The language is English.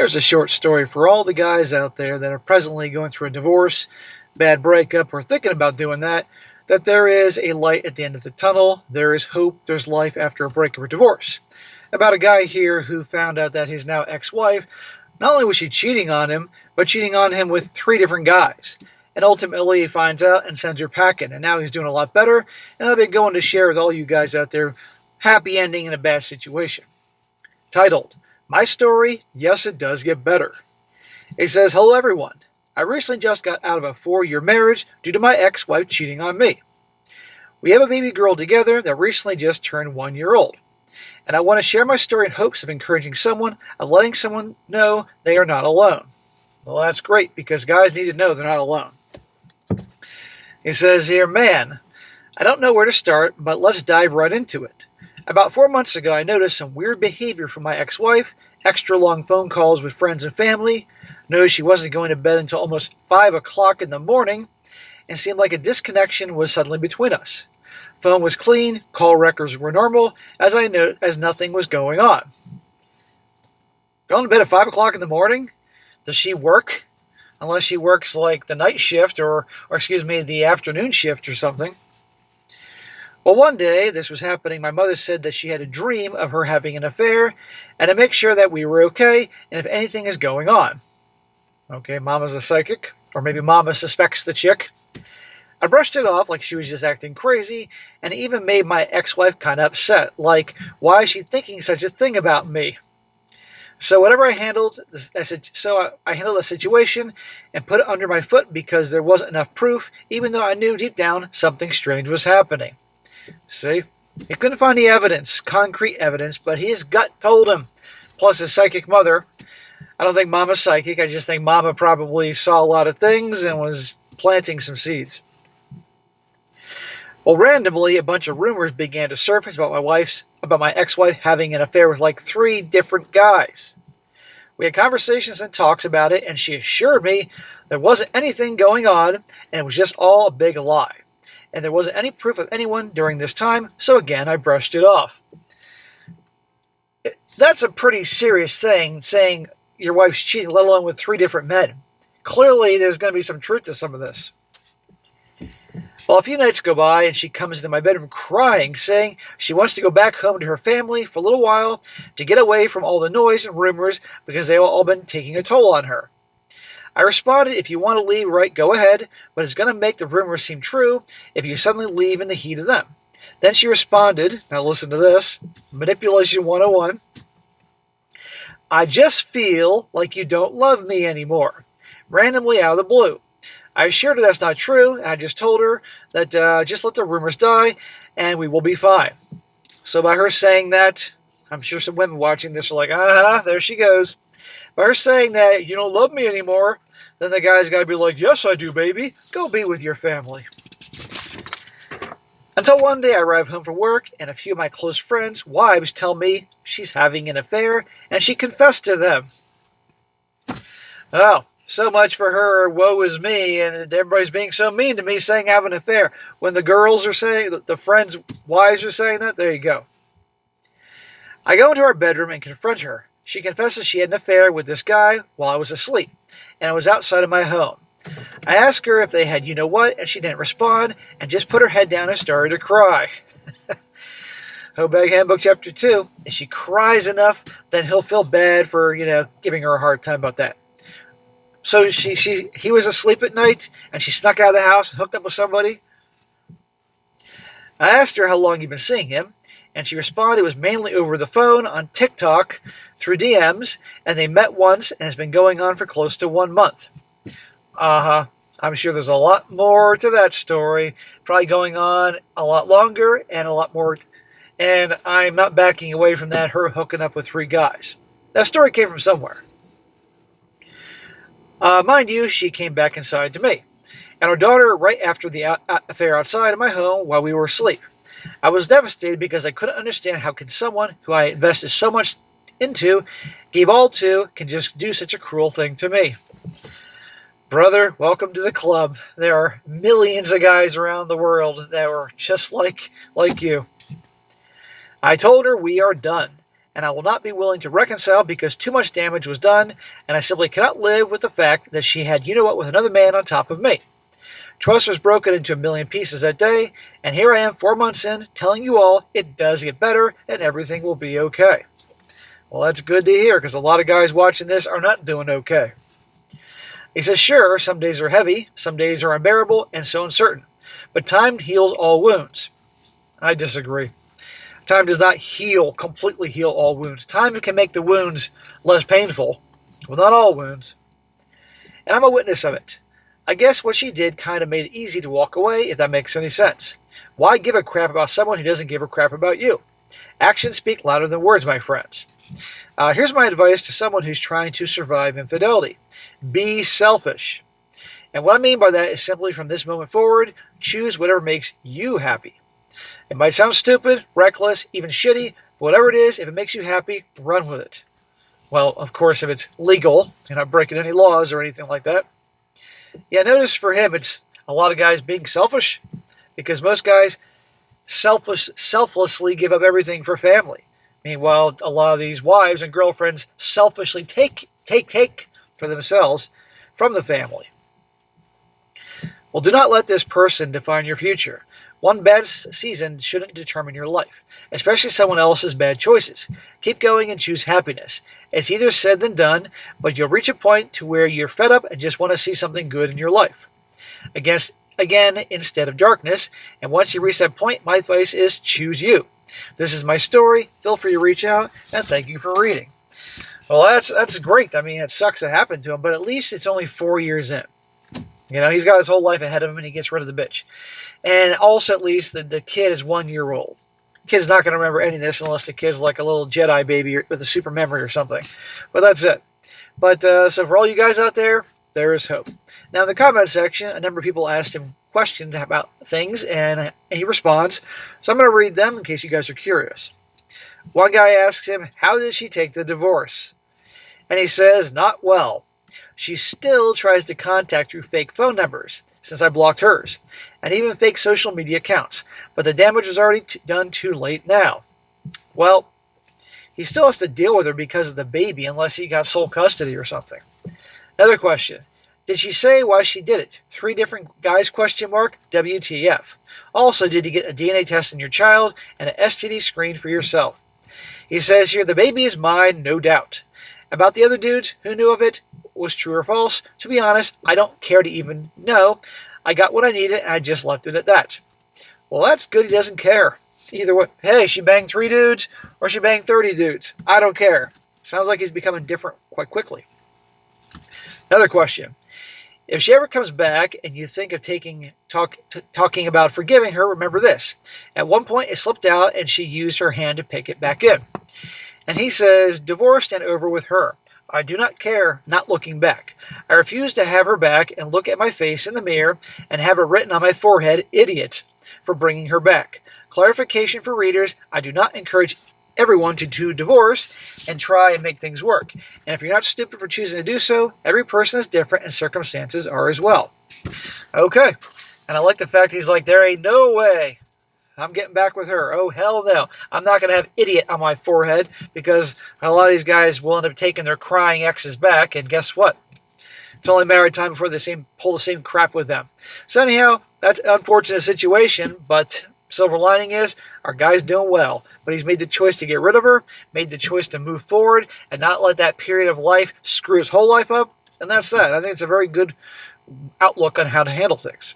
Here's a short story for all the guys out there that are presently going through a divorce, bad breakup, or thinking about doing that there is a light at the end of the tunnel. There is hope. There's life after a breakup or divorce. About a guy here who found out that his now ex-wife, not only was she cheating on him, but cheating on him with 3 different guys. And ultimately he finds out and sends her packing. And now he's doing a lot better. And I'll be going to share with all you guys out there, happy ending in a bad situation. Titled, My Story, Yes It Does Get Better. It says, Hello everyone. I recently just got out of a 4-year marriage due to my ex-wife cheating on me. We have a baby girl together that recently just turned 1 year old. And I want to share my story in hopes of encouraging someone and letting someone know they are not alone. Well, that's great because guys need to know they're not alone. He says here, man, I don't know where to start, but let's dive right into it. About 4 months ago, I noticed some weird behavior from my ex-wife, extra long phone calls with friends and family, noticed she wasn't going to bed until almost 5 o'clock in the morning, and seemed like a disconnection was suddenly between us. Phone was clean, call records were normal, as nothing was going on. Going to bed at 5 o'clock in the morning? Does she work? Unless she works like the night shift or the afternoon shift or something. Well, one day this was happening, my mother said that she had a dream of her having an affair and to make sure that we were okay and if anything is going on. Okay, Mama's a psychic, or maybe Mama suspects the chick. I brushed it off like she was just acting crazy and it even made my ex-wife kind of upset, like, why is she thinking such a thing about me? So I handled the situation and put it under my foot because there wasn't enough proof, even though I knew deep down something strange was happening. See, he couldn't find any evidence, concrete evidence, but his gut told him. Plus his psychic mother. I don't think Mama's psychic. I just think Mama probably saw a lot of things and was planting some seeds. Well, randomly, a bunch of rumors began to surface about my ex-wife having an affair with like 3 different guys. We had conversations and talks about it, and she assured me there wasn't anything going on, and it was just all a big lie. And there wasn't any proof of anyone during this time, so again, I brushed it off. That's a pretty serious thing, saying your wife's cheating, let alone with 3 different men. Clearly, there's going to be some truth to some of this. Well, a few nights go by, and she comes into my bedroom crying, saying she wants to go back home to her family for a little while to get away from all the noise and rumors because they've all been taking a toll on her. I responded, if you want to leave, right, go ahead, but it's going to make the rumors seem true if you suddenly leave in the heat of them. Then she responded, now listen to this, Manipulation 101, I just feel like you don't love me anymore, randomly out of the blue. I assured her that's not true, and I just told her that just let the rumors die, and we will be fine. So by her saying that, I'm sure some women watching this are like, there she goes. By her saying that you don't love me anymore, then the guy's got to be like, yes, I do, baby. Go be with your family. Until one day I arrive home from work, and a few of my close friends' wives tell me she's having an affair, and she confessed to them. Oh, so much for her, woe is me, and everybody's being so mean to me saying I have an affair. When the girls are saying, the friends' wives are saying that, there you go. I go into our bedroom and confront her. She confesses she had an affair with this guy while I was asleep, and I was outside of my home. I asked her if they had you know what, and she didn't respond, and just put her head down and started to cry. Hobag Handbook Chapter 2, if she cries enough, then he'll feel bad for, giving her a hard time about that. So he was asleep at night, and she snuck out of the house and hooked up with somebody. I asked her how long you'd been seeing him, and she responded it was mainly over the phone, on TikTok, through DMs, and they met once, and it's been going on for close to 1 month. I'm sure there's a lot more to that story, probably going on a lot longer and a lot more, and I'm not backing away from that, her hooking up with 3 guys. That story came from somewhere. Mind you, she came back inside to me, and our daughter right after the affair outside of my home while we were asleep. I was devastated because I couldn't understand how can someone who I invested so much into, gave all to, can just do such a cruel thing to me. Brother, welcome to the club. There are millions of guys around the world that were just like you. I told her we are done. and I will not be willing to reconcile because too much damage was done, and I simply cannot live with the fact that she had you-know-what with another man on top of me. Trust was broken into a million pieces that day, and here I am 4 months in, telling you all it does get better and everything will be okay. Well, that's good to hear, because a lot of guys watching this are not doing okay. He says, sure, some days are heavy, some days are unbearable, and so uncertain. But time heals all wounds. I disagree. Time does not completely heal all wounds. Time can make the wounds less painful. Well, not all wounds. And I'm a witness of it. I guess what she did kind of made it easy to walk away, if that makes any sense. Why give a crap about someone who doesn't give a crap about you? Actions speak louder than words, my friends. Here's my advice to someone who's trying to survive infidelity. Be selfish. And what I mean by that is simply from this moment forward, choose whatever makes you happy. It might sound stupid, reckless, even shitty, but whatever it is, if it makes you happy, run with it. Well, of course, if it's legal, you're not breaking any laws or anything like that. Yeah, notice for him, it's a lot of guys being selfish, because most guys selflessly give up everything for family. Meanwhile, a lot of these wives and girlfriends selfishly take for themselves from the family. Well, do not let this person define your future. One bad season shouldn't determine your life, especially someone else's bad choices. Keep going and choose happiness. It's easier said than done, but you'll reach a point to where you're fed up and just want to see something good in your life. Again, instead of darkness, and once you reach that point, my advice is choose you. This is my story. Feel free to reach out, and thank you for reading. Well, that's great. I mean, it sucks it happened to him, but at least it's only 4 years in. You know, he's got his whole life ahead of him, and he gets rid of the bitch. And also, at least, the kid is 1 year old. Kid's not going to remember any of this unless the kid's like a little Jedi baby with a super memory or something. But that's it. But so for all you guys out there, there is hope. Now, in the comment section, a number of people asked him questions about things, and he responds. So I'm going to read them in case you guys are curious. One guy asks him, how did she take the divorce? And he says, not well. She still tries to contact through fake phone numbers, since I blocked hers, and even fake social media accounts. But the damage was already done too late now. Well, he still has to deal with her because of the baby, unless he got sole custody or something. Another question. Did she say why she did it? 3 different guys, WTF. Also, did you get a DNA test on your child and an STD screen for yourself? He says here, the baby is mine, no doubt. About the other dudes, who knew of it, was true or false? To be honest, I don't care to even know. I got what I needed, and I just left it at that. Well, that's good. He doesn't care. Either way, hey, she banged 3 dudes, or she banged 30 dudes. I don't care. Sounds like he's becoming different quite quickly. Another question. If she ever comes back and you think of talking about forgiving her, remember this. At one point, it slipped out, and she used her hand to pick it back in. And he says, divorced and over with her. I do not care, not looking back. I refuse to have her back and look at my face in the mirror and have it written on my forehead, idiot, for bringing her back. Clarification for readers, I do not encourage everyone to divorce and try and make things work. And if you're not stupid for choosing to do so, every person is different and circumstances are as well. Okay. And I like the fact he's like, there ain't no way I'm getting back with her. Oh, hell no. I'm not going to have idiot on my forehead, because a lot of these guys will end up taking their crying exes back, and guess what? It's only a matter of time before they pull the same crap with them. So anyhow, that's an unfortunate situation, but silver lining is our guy's doing well. But he's made the choice to get rid of her, made the choice to move forward, and not let that period of life screw his whole life up, and that's that. I think it's a very good outlook on how to handle things.